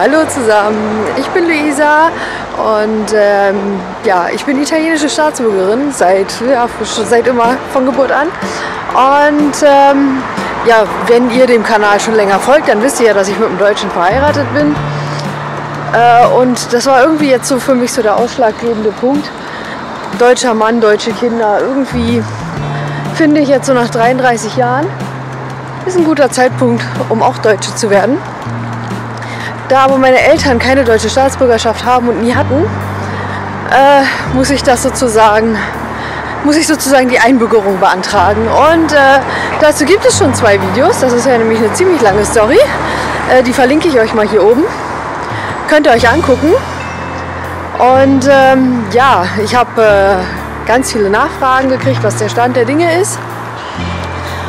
Hallo zusammen, ich bin Luisa und ja, ich bin italienische Staatsbürgerin seit immer von Geburt an. Und ja, wenn ihr dem Kanal schon länger folgt, dann wisst ihr ja, dass ich mit einem Deutschen verheiratet bin. Und das war irgendwie jetzt so für mich so der ausschlaggebende Punkt. Deutscher Mann, deutsche Kinder, irgendwie finde ich jetzt so nach 33 Jahren ist ein guter Zeitpunkt, um auch Deutsche zu werden. Da aber meine Eltern keine deutsche Staatsbürgerschaft haben und nie hatten, muss ich sozusagen die Einbürgerung beantragen. Und dazu gibt es schon 2 Videos. Das ist ja nämlich eine ziemlich lange Story. Die verlinke ich euch mal hier oben. Könnt ihr euch angucken. Und ja, ich habe ganz viele Nachfragen gekriegt, was der Stand der Dinge ist.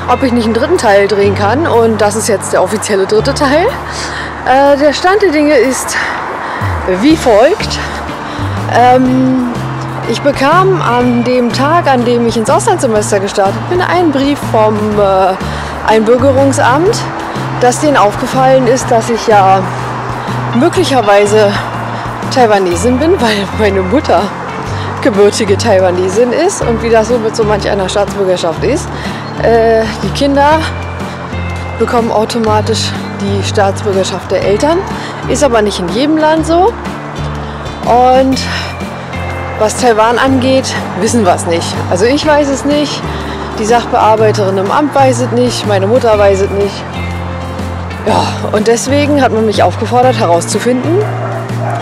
Ob ich nicht einen 3. Teil drehen kann. Und das ist jetzt der offizielle 3. Teil. Der Stand der Dinge ist wie folgt. Ich bekam an dem Tag, an dem ich ins Auslandssemester gestartet bin, einen Brief vom Einbürgerungsamt, dass denen aufgefallen ist, dass ich ja möglicherweise Taiwanesin bin, weil meine Mutter gebürtige Taiwanesin ist und wie das so mit so manch einer Staatsbürgerschaft ist. Die Kinder bekommen automatisch die Staatsbürgerschaft der Eltern, ist aber nicht in jedem Land so. Und was Taiwan angeht, wissen wir es nicht. Also ich weiß es nicht, die Sachbearbeiterin im Amt weiß es nicht, meine Mutter weiß es nicht. Ja, und deswegen hat man mich aufgefordert herauszufinden,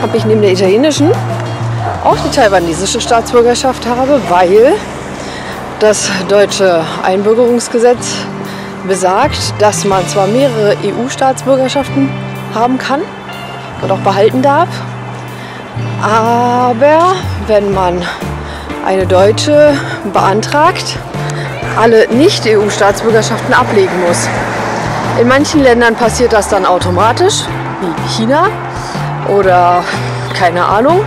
ob ich neben der italienischen auch die taiwanesische Staatsbürgerschaft habe, weil das deutsche Einbürgerungsgesetz besagt, dass man zwar mehrere EU-Staatsbürgerschaften haben kann und auch behalten darf, aber wenn man eine deutsche beantragt, alle Nicht-EU-Staatsbürgerschaften ablegen muss. In manchen Ländern passiert das dann automatisch, wie China oder keine Ahnung.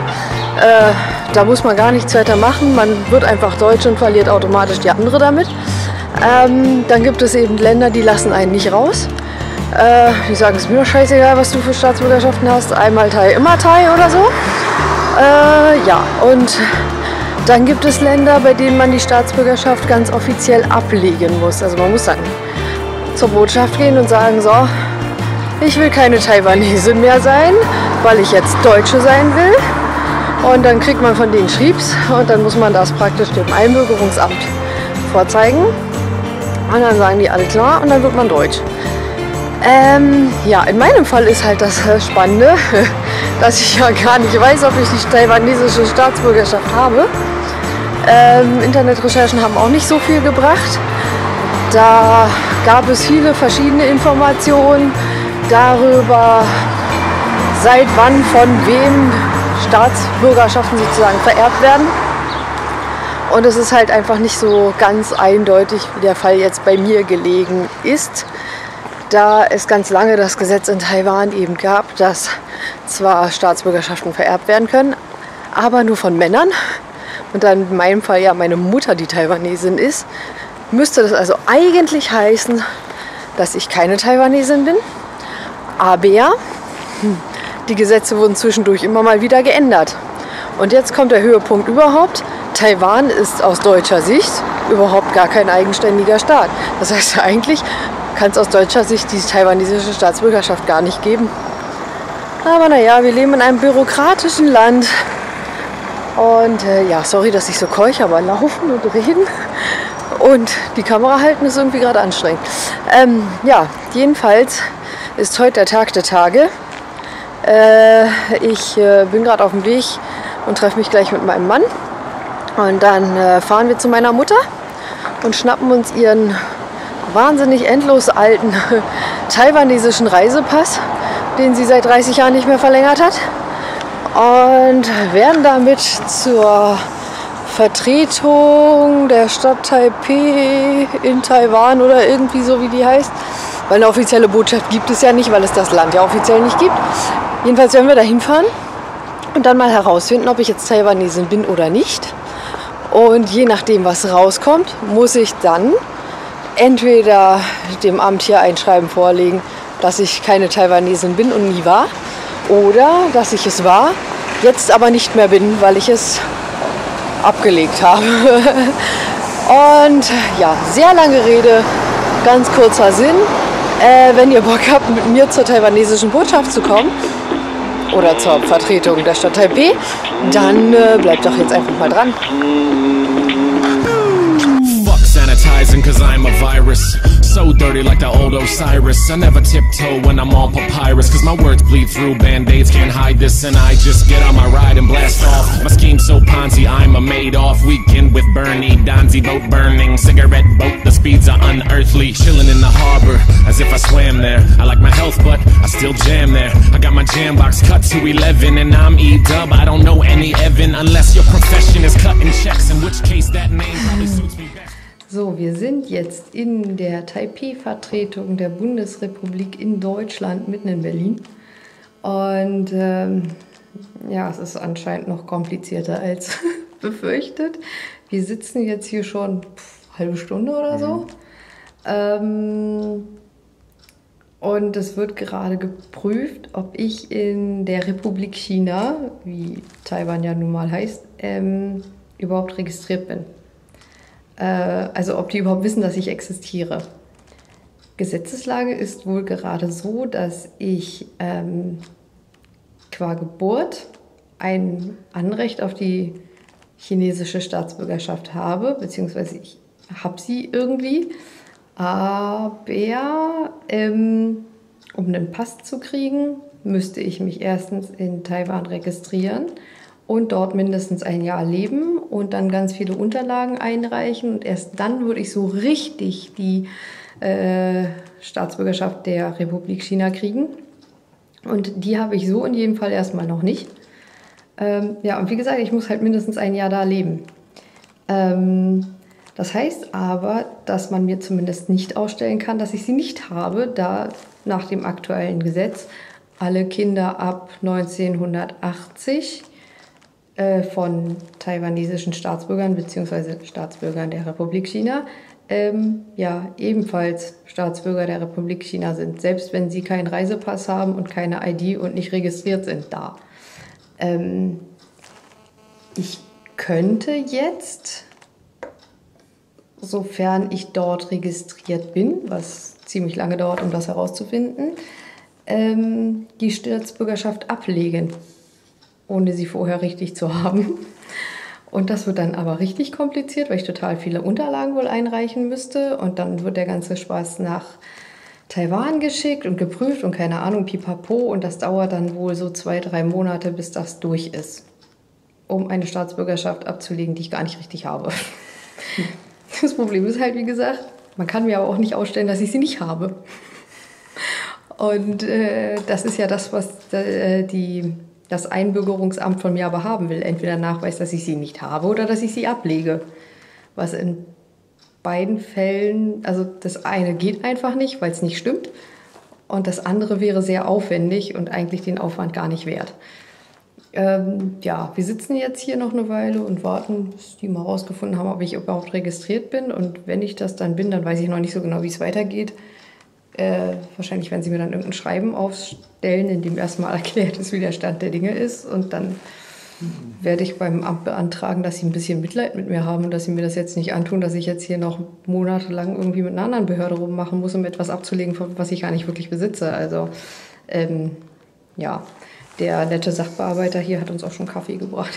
Da muss man gar nichts weiter machen, man wird einfach Deutsch und verliert automatisch die andere damit. Dann gibt es eben Länder, die lassen einen nicht raus. Die sagen, es ist mir doch scheißegal, was du für Staatsbürgerschaften hast. Einmal Thai, immer Thai oder so. Ja, und dann gibt es Länder, bei denen man die Staatsbürgerschaft ganz offiziell ablegen muss. Also man muss dann zur Botschaft gehen und sagen, so, ich will keine Taiwanesin mehr sein, weil ich jetzt Deutsche sein will. Und dann kriegt man von denen Schriebs und dann muss man das praktisch dem Einbürgerungsamt vorzeigen. Und dann sagen die alle klar und dann wird man deutsch. Ja, in meinem Fall ist halt das Spannende, dass ich ja gar nicht weiß, ob ich die taiwanesische Staatsbürgerschaft habe. Internetrecherchen haben auch nicht so viel gebracht. Da gab es viele verschiedene Informationen darüber, seit wann von wem Staatsbürgerschaften sozusagen vererbt werden. Und es ist halt einfach nicht so ganz eindeutig, wie der Fall jetzt bei mir gelegen ist, da es ganz lange das Gesetz in Taiwan eben gab, dass zwar Staatsbürgerschaften vererbt werden können, aber nur von Männern. Und dann in meinem Fall ja meine Mutter die Taiwanesin ist, müsste das also eigentlich heißen, dass ich keine Taiwanesin bin. Aber die Gesetze wurden zwischendurch immer mal wieder geändert. Und jetzt kommt der Höhepunkt überhaupt. Taiwan ist aus deutscher Sicht überhaupt gar kein eigenständiger Staat. Das heißt, eigentlich kann es aus deutscher Sicht die taiwanesische Staatsbürgerschaft gar nicht geben. Aber naja, wir leben in einem bürokratischen Land. Und ja, sorry, dass ich so keuche, aber laufen und reden und die Kamera halten ist irgendwie gerade anstrengend. Ja, jedenfalls ist heute der Tag der Tage. Ich bin gerade auf dem Weg und treffe mich gleich mit meinem Mann. Und dann fahren wir zu meiner Mutter und schnappen uns ihren wahnsinnig endlos alten taiwanesischen Reisepass, den sie seit 30 Jahren nicht mehr verlängert hat. Und werden damit zur Vertretung der Stadt Taipei in Taiwan oder irgendwie so, wie die heißt. Weil eine offizielle Botschaft gibt es ja nicht, weil es das Land ja offiziell nicht gibt. Jedenfalls werden wir da hinfahren und dann mal herausfinden, ob ich jetzt Taiwanesin bin oder nicht. Und je nachdem, was rauskommt, muss ich dann entweder dem Amt hier ein Schreiben vorlegen, dass ich keine Taiwanesin bin und nie war, oder dass ich es war, jetzt aber nicht mehr bin, weil ich es abgelegt habe. Und ja, sehr lange Rede, ganz kurzer Sinn. Wenn ihr Bock habt, mit mir zur taiwanesischen Botschaft zu kommen oder zur Vertretung der Stadt Taipeh, dann bleibt doch jetzt einfach mal dran. Sanitizing cause I'm a virus. So dirty like the old Osiris. I never tiptoe when I'm on papyrus, cause my words bleed through band-aids, can't hide this. And I just get on my ride and blast off. My scheme's so Ponzi, I'm a Madoff. Weekend with Bernie, Donzi boat burning. Cigarette boat, the speeds are unearthly. Chilling in the harbor, as if I swam there. I like my health, but I still jam there. I got my jam box cut to 11, and I'm E-dub, I don't know any Evan. Unless your profession is cutting checks, in which case that name probably suits me best. So, wir sind jetzt in der Taipei-Vertretung der Bundesrepublik in Deutschland, mitten in Berlin. Und ja, es ist anscheinend noch komplizierter als befürchtet. Wir sitzen jetzt hier schon halbe Stunde oder so. Und es wird gerade geprüft, ob ich in der Republik China, wie Taiwan ja nun mal heißt, überhaupt registriert bin. Also ob die überhaupt wissen, dass ich existiere. Gesetzeslage ist wohl gerade so, dass ich qua Geburt ein Anrecht auf die chinesische Staatsbürgerschaft habe, beziehungsweise ich habe sie irgendwie. Aber um einen Pass zu kriegen, müsste ich mich erstens in Taiwan registrieren und dort mindestens ein Jahr leben und dann ganz viele Unterlagen einreichen. Und erst dann würde ich so richtig die Staatsbürgerschaft der Republik China kriegen. Und die habe ich so in jedem Fall erstmal noch nicht. Ja, und wie gesagt, ich muss halt mindestens ein Jahr da leben. Das heißt aber, dass man mir zumindest nicht ausstellen kann, dass ich sie nicht habe, da nach dem aktuellen Gesetz alle Kinder ab 1980 von taiwanesischen Staatsbürgern bzw. Staatsbürgern der Republik China ja, ebenfalls Staatsbürger der Republik China sind, selbst wenn sie keinen Reisepass haben und keine ID und nicht registriert sind da. Ich könnte jetzt, sofern ich dort registriert bin, was ziemlich lange dauert, um das herauszufinden, die Staatsbürgerschaft ablegen, ohne sie vorher richtig zu haben. Und das wird dann aber richtig kompliziert, weil ich total viele Unterlagen wohl einreichen müsste. Und dann wird der ganze Spaß nach Taiwan geschickt und geprüft und keine Ahnung, pipapo. Und das dauert dann wohl so 2-3 Monate, bis das durch ist, um eine Staatsbürgerschaft abzulegen, die ich gar nicht richtig habe. Das Problem ist halt, wie gesagt, man kann mir aber auch nicht ausstellen, dass ich sie nicht habe. Und das ist ja das, was das Einbürgerungsamt von mir aber haben will. Entweder Nachweis, dass ich sie nicht habe oder dass ich sie ablege. Was in beiden Fällen, also das eine geht einfach nicht, weil es nicht stimmt. Und das andere wäre sehr aufwendig und eigentlich den Aufwand gar nicht wert. Ja, wir sitzen jetzt hier noch eine Weile und warten, bis die mal rausgefunden haben, ob ich überhaupt registriert bin. Und wenn ich das dann bin, dann weiß ich noch nicht so genau, wie es weitergeht. Wahrscheinlich werden sie mir dann irgendein Schreiben aufstellen, in dem erstmal erklärt ist, wie der Stand der Dinge ist. Und dann werde ich beim Amt beantragen, dass sie ein bisschen Mitleid mit mir haben und dass sie mir das jetzt nicht antun, dass ich jetzt hier noch monatelang irgendwie mit einer anderen Behörde rummachen muss, um etwas abzulegen, was ich gar nicht wirklich besitze. Also, ja, der nette Sachbearbeiter hier hat uns auch schon Kaffee gebracht.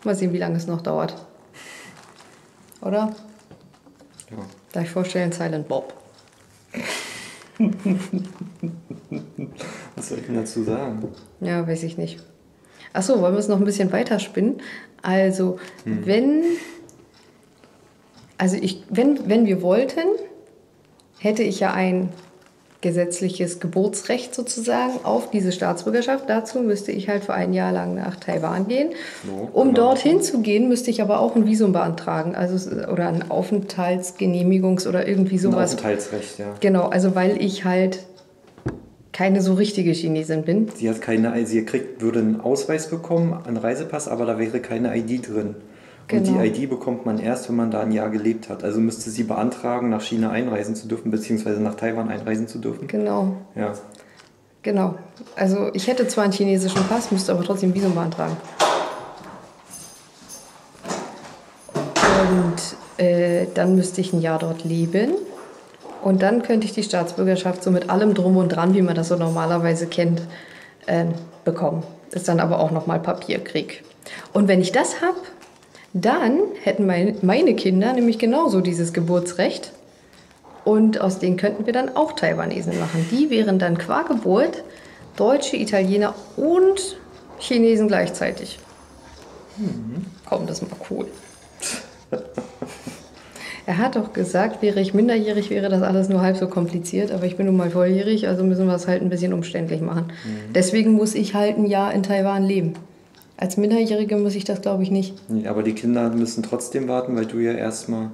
Mal sehen, wie lange es noch dauert. Oder? Ja. Darf ich vorstellen, Silent Bob. Was soll ich denn dazu sagen? Ja, weiß ich nicht. Achso, wollen wir es noch ein bisschen weiterspinnen? Also, wenn wir wollten, hätte ich ja ein gesetzliches Geburtsrecht sozusagen auf diese Staatsbürgerschaft. Dazu müsste ich halt für ein Jahr lang nach Taiwan gehen. So, Um genau. dorthin zu gehen, müsste ich aber auch ein Visum beantragen, oder ein Aufenthaltsgenehmigungs- oder irgendwie Ein sowas. Aufenthaltsrecht, ja. Genau, also weil ich halt keine so richtige Chinesin bin. Sie hat würde einen Ausweis bekommen, einen Reisepass, aber da wäre keine ID drin. Und Genau. die ID bekommt man erst, wenn man da ein Jahr gelebt hat. Also müsste sie beantragen, nach China einreisen zu dürfen, beziehungsweise nach Taiwan einreisen zu dürfen. Genau. Ja. Genau. Also ich hätte zwar einen chinesischen Pass, müsste aber trotzdem Visum beantragen. Und dann müsste ich ein Jahr dort leben. Und dann könnte ich die Staatsbürgerschaft so mit allem Drum und Dran, wie man das so normalerweise kennt, bekommen. Ist dann aber auch nochmal Papierkrieg. Und wenn ich das habe, dann hätten meine Kinder nämlich genauso dieses Geburtsrecht. Und aus denen könnten wir dann auch Taiwanesen machen. Die wären dann qua Geburt Deutsche, Italiener und Chinesen gleichzeitig. Komm, das ist mal cool. Er hat doch gesagt, wäre ich minderjährig, wäre das alles nur halb so kompliziert. Aber ich bin nun mal volljährig, also müssen wir es halt ein bisschen umständlich machen. Deswegen muss ich halt ein Jahr in Taiwan leben. Als Minderjährige muss ich das, glaube ich, nicht. Nee, aber die Kinder müssen trotzdem warten, weil du ja erstmal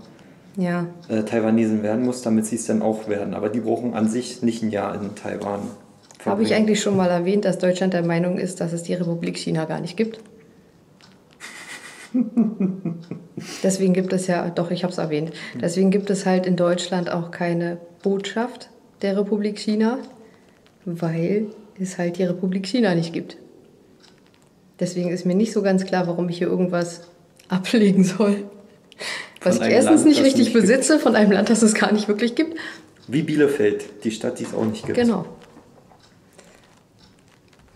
Taiwanesen werden musst, damit sie es dann auch werden. Aber die brauchen an sich nicht ein Jahr in Taiwan. Habe ich eigentlich schon mal erwähnt, dass Deutschland der Meinung ist, dass es die Republik China gar nicht gibt? Deswegen gibt es ja, doch, ich habe es erwähnt, deswegen gibt es halt in Deutschland auch keine Botschaft der Republik China, weil es halt die Republik China nicht gibt. Deswegen ist mir nicht so ganz klar, warum ich hier irgendwas ablegen soll, was ich erstens nicht richtig besitze, von einem Land, das es gar nicht wirklich gibt. Wie Bielefeld, die Stadt, die es auch nicht gibt. Genau.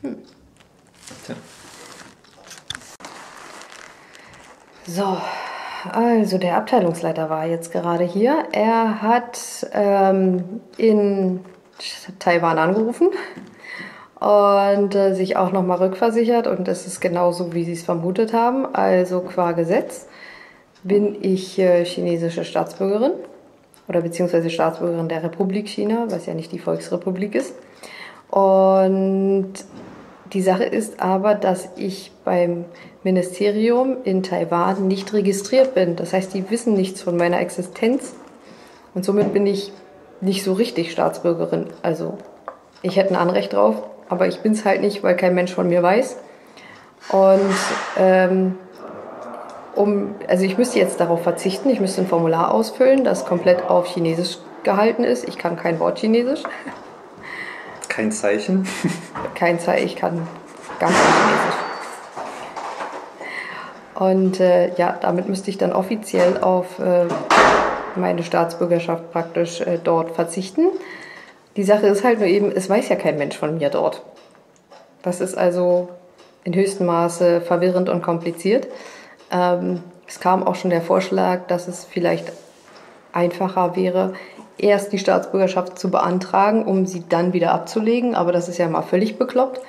Tja. So, also der Abteilungsleiter war jetzt gerade hier. Er hat in Taiwan angerufen und sich auch nochmal rückversichert. Und es ist genauso, wie sie es vermutet haben. Also qua Gesetz bin ich chinesische Staatsbürgerin oder beziehungsweise Staatsbürgerin der Republik China, was ja nicht die Volksrepublik ist. Und die Sache ist aber, dass ich beim Ministerium in Taiwan nicht registriert bin. Das heißt, die wissen nichts von meiner Existenz und somit bin ich nicht so richtig Staatsbürgerin. Also ich hätte ein Anrecht drauf, aber ich bin es halt nicht, weil kein Mensch von mir weiß. Und also ich müsste jetzt darauf verzichten, ich müsste ein Formular ausfüllen, das komplett auf Chinesisch gehalten ist. Ich kann kein Wort Chinesisch. Kein Zeichen? Kein Zeichen, ich kann gar kein Chinesisch. Und ja, damit müsste ich dann offiziell auf meine Staatsbürgerschaft praktisch dort verzichten. Die Sache ist halt nur eben, es weiß ja kein Mensch von mir dort. Das ist also in höchstem Maße verwirrend und kompliziert. Es kam auch schon der Vorschlag, dass es vielleicht einfacher wäre, erst die Staatsbürgerschaft zu beantragen, um sie dann wieder abzulegen. Aber das ist ja mal völlig bekloppt.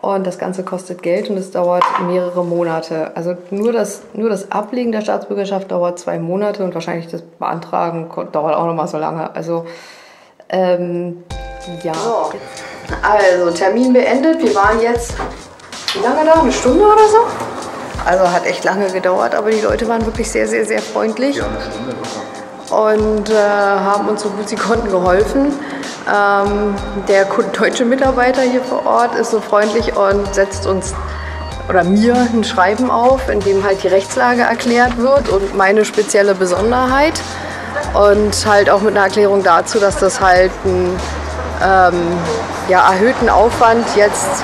Und das Ganze kostet Geld und es dauert mehrere Monate. Also nur das Ablegen der Staatsbürgerschaft dauert 2 Monate und wahrscheinlich das Beantragen dauert auch noch mal so lange. Also, ja. So. Also, Termin beendet. Wir waren jetzt, wie lange da? 1 Stunde oder so? Also hat echt lange gedauert, aber die Leute waren wirklich sehr, sehr, sehr freundlich. Ja, 1 Stunde locker. Und haben uns so gut sie konnten geholfen. Der deutsche Mitarbeiter hier vor Ort ist so freundlich und setzt uns oder mir ein Schreiben auf, in dem halt die Rechtslage erklärt wird und meine spezielle Besonderheit und halt auch mit einer Erklärung dazu, dass das halt einen erhöhten Aufwand jetzt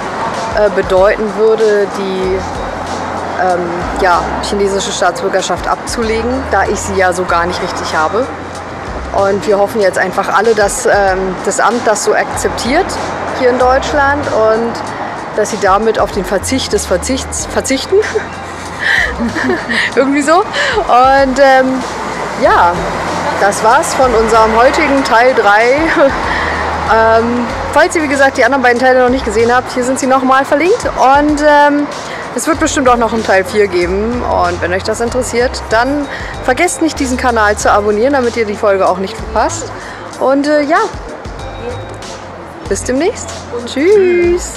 bedeuten würde, die chinesische Staatsbürgerschaft abzulegen, da ich sie ja so gar nicht richtig habe. Und wir hoffen jetzt einfach alle, dass das Amt das so akzeptiert hier in Deutschland und dass sie damit auf den Verzicht des Verzichts verzichten. Irgendwie so. Und ja, das war's von unserem heutigen Teil 3. Falls ihr, wie gesagt, die anderen beiden Teile noch nicht gesehen habt, hier sind sie nochmal verlinkt. Und es wird bestimmt auch noch einen Teil 4 geben. Und wenn euch das interessiert, dann vergesst nicht, diesen Kanal zu abonnieren, damit ihr die Folge auch nicht verpasst. Und ja, bis demnächst. Tschüss.